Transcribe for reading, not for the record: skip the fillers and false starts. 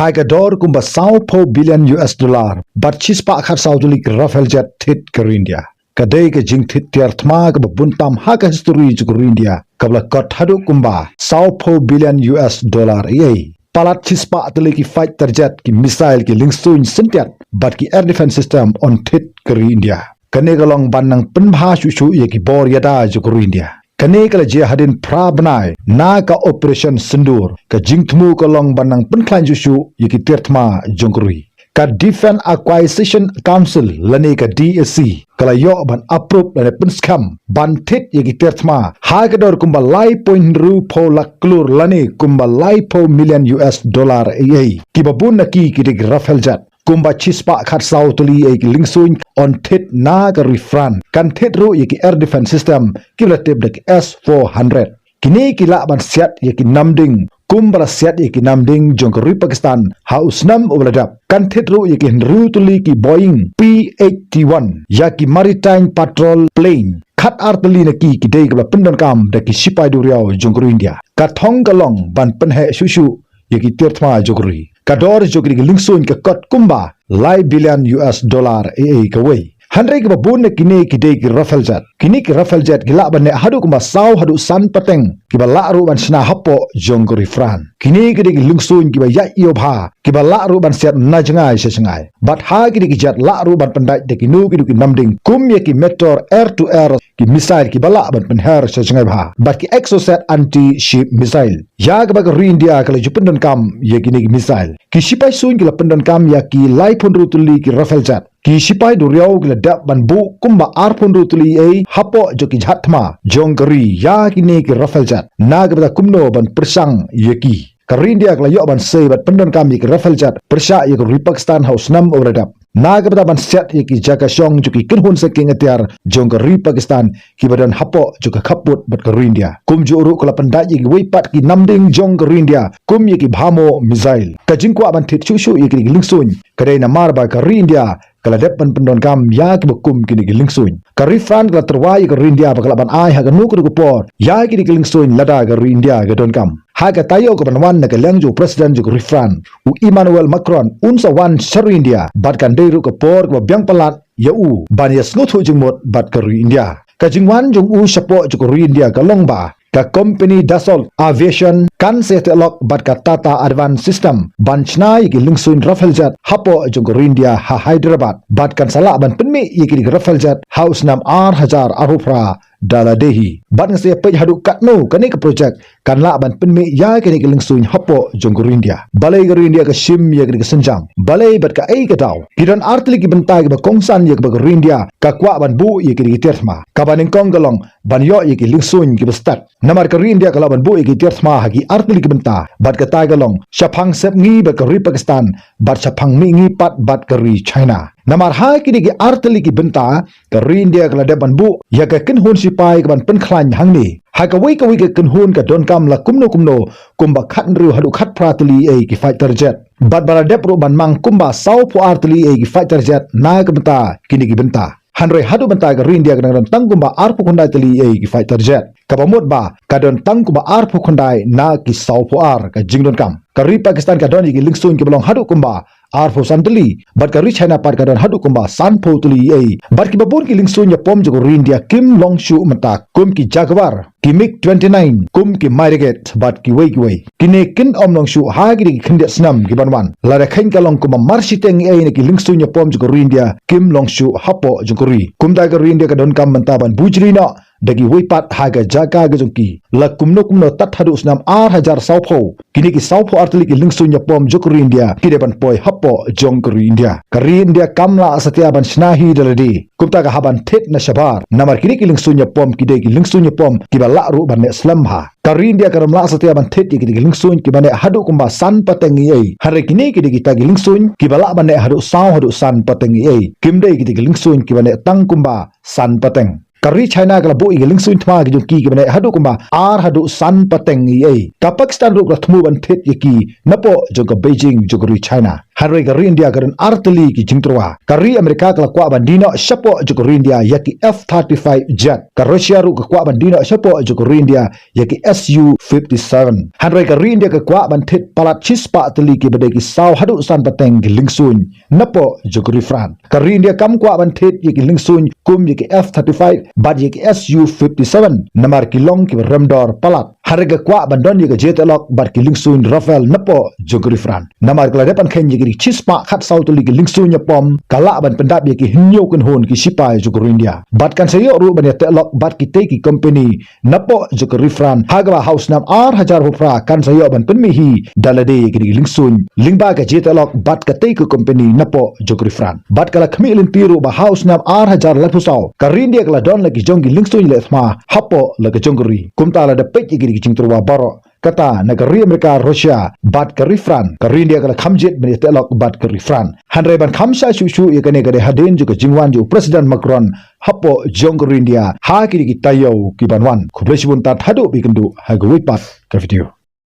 Haga dor kumba $100 billion but chispa khat Saudi Rafael jet Thied ke India. Kadai ke jing Thied tiar Thma ke buntam haka history ke India. Kabla kot hadu kumba $100 billion ye. Palat chispa atli ki fighter jet ki missile ki Liengsuin sentiat but ki air defense system on Thied ke India. Kane galong banang penbha shushu ye ki bor yada ke India. Kane kala je hadin pra banai na ka operation sendur ka jingtmu kalong banang penklan jushu yiki tirtma jongkuri ka Defense Acquisition Council lani ka DSC kala yo ban approve lani penskam ban Thied yiki tirtma hagador kumba lai point ru po laklur lani kumba lai po million ye ki babun na ki kidik Rafael jet kumba chispa khat Saudi ek Liengsuin on Thied na ka refran kan Thied ru yeki air defense system kilatib dak S400 kini kila ban siat yeki namding kumba siat yeki namding jongkori Pakistan hausnam obladap kan Thied ru yeki ru tuli ki Boeing P-81 yaki maritime patrol plane khat artili na ki dei ka pendon kam dak sipai du riau jongkori India ka thong kalong ban penhe shushu yeki tirthma jogri kador jogri ki Liengsuin ka kot kumba lai billion ka wei handai ka bun ne kini ki dei ki Rafael jet kini ki Rafael jet ki la ban ne hadu kumba saw hadu san pateng ki ba la ru ban sna hapo jongri fran kini ki dei ki Liengsuin ki ba ya yo bha ki ba la ru ban set na jangai se jangai but ha ki dei ki jet la ru ban pandai de ki nu ki namding kum ye ki meteor air to air ki missile ki bala ban penher se jangai bha but ki exocet anti ship missile ya ka ba ka India ka le jupendon kam ye ki ni missile ki sipai suin ki la pendon kam ya ki lai phun ru tuli ki Rafael jet ki sipai du riau ki la dap ban bu kumba ar phun ru tuli e hapo jo ki Thma jongkari ya ki ni ki Rafael jet na ka ba kumno ban persang ye ki ka India ka la yo ban sei bat pendon kam ye ki Rafael jet persha ye ki Pakistan house nam obradap naga ban set ye ki jaga shong juki kinhun se king atiar jongkari Pakistan ki badan hapo juga khaput bat ka India kum juru kala pandai ye ki weipat ki namding jongkari India kum ye ki bhamo missile ka jingkwa ban Thied shushu ye ki Liengsuin kadai na mar ba ka India kala depan pendon kam ya ki bakum ki ni Liengsuin ka rifan kala terwai ka India ba kala ban ai ha ka nu ku por ya ki ni Liengsuin lada ka India ga don kam haga tayo ko banwan na kalangju president ju rifran u Emmanuel Macron unsa wan shar India bat kan deiru ko por ko byang palat ya u ban ya snuthu jingmot bat ka India ka jingwan jung u sapo ju India ka longba ka company Dassault Aviation kan se telok bat ka Tata Advanced System ban chnai ki Liengsuin Rafael jet hapo jung India ha Hyderabad bat kan sala ban penmi ye ki Rafael jet house nam R1000 arufra dala dehi bat se pe hadu katno kani ka project kan la ban penmi ya kini ki Liengsuin hapo jung India balai ka India ka sim ye ki senjang balai bat ka ai ka daw kidan artli ki bentai ka kongsan ye ka India ka kwa ban bu ye ki Thma ka ban kong galong ban yo ye ki Liengsuin ki bestat namar ka India ka la ban bu ye ki Thma hagi artli ki benta bat ka tai galong shapang sep ngi ba ka Pakistan bat shapang mi ngi pat bat ka China namar ha kini ki artli ki benta ka India ka la de ban bu ya ka kinhun sipai ka ban penklan hangni ha ka wei ka kinhun ka don kam la kumno kumba khat ru hadu khat pratli e ki fighter jet bat bala depro ban mang kumba saw pu artli e ki fighter jet na ka benta kini ki benta hanroi hadu benta ka India ka dan tangkumba arpu kundai tli e ki fighter jet ka bamot ba ka don tangkumba arpu kundai na ki saw pu ar ka jingdon kam ka Pakistan ka don ki Liengsuin ki belong hadu kumba arpo santli bat ka China par ka don hadu kumba sanpo tli e bat ki babur ki Liengsuin ya pom jo India kim longshu mata kum ki Jaguar ki MiG-29 kum ki Marigat bat ki wei kine kin om longshu ha ki khinde snam ki banwan la ra khain ka long kumba marsiteng e ne ki Liengsuin ya pom jo India kim longshu hapo jongkori kum da ka India ka don kam manta ban bujri na dagi weipat haga jaga gajungki la kumno tat hadu snam R1000 sawpho kini ki sawpho artli ki Liengsuin ya pom jokri India ki deban poi hapo jongkri India kari India kamla asatya ban snahi daladi kumta ga haban Thied na shabar namar kini ki Liengsuin ya pom ki de ki Liengsuin ya pom ki ba la ru ban ne slam ha kari India karamla asatya ban Thied ki de Liengsuin ki ban ne hadu kumba san patengi ei hare kini ki de ki ta ki Liengsuin ki ba la ban ne hadu san patengi ei kimde ki de Liengsuin ki ban ne tang kumba san pateng kari China kala bo igi Liengsuin Thma ki jungki ki bane hadu kumba ar hadu san pateng ei ka Pakistan ru Thmu ban Thied ki napo jong ka Beijing jogri China hanroi ka India garan artili ki jingtrwa kari Amerika kala kwa bandino shapo joko India yaki F-35 jet ka Russia ru ka kwa bandino shapo joko India yaki Su-57 hanroi ka India ka kwa banthit palat chispa tili ki badai ki saw hadu san pateng ki Liengsuin napo joko Fran ka India kam kwa banthit yaki Liengsuin kum yaki F-35 bad yaki Su-57 namar ki long ki ramdor palat harga kwa bandon yaki jetelok bad ki Liengsuin Rafael napo joko Fran namar kala depan khen yaki chispa khat saw tili ki Liengsuin pom kala ban pendap yaki hinyo kun hon ki sipai joko India bad kan sayo ru ban telok bad ki te ki company napo joko Fran hagwa house nam hajar hofra kan sayo ban penmihi dalade yaki Liengsuin lingba ka jetelok bad ka te ki company napo joko Fran bad kala khmi lin piru ba house nam hajar lapusaw ka India kala don lagi jongi Liengsuin le Thma hapo lagi jongri kumta la de pek yaki jingturwa baro kata negeri Amerika Rusia bat ke Fran ke India kala khamjet bani telok bat ke Fran hanre ban khamsa shushu yakane gade hadin juga jingwan ju Presiden Macron hapo jong India ha ki tayo ki banwan khublesibun tat hadu bikendu ha gwi pat ke video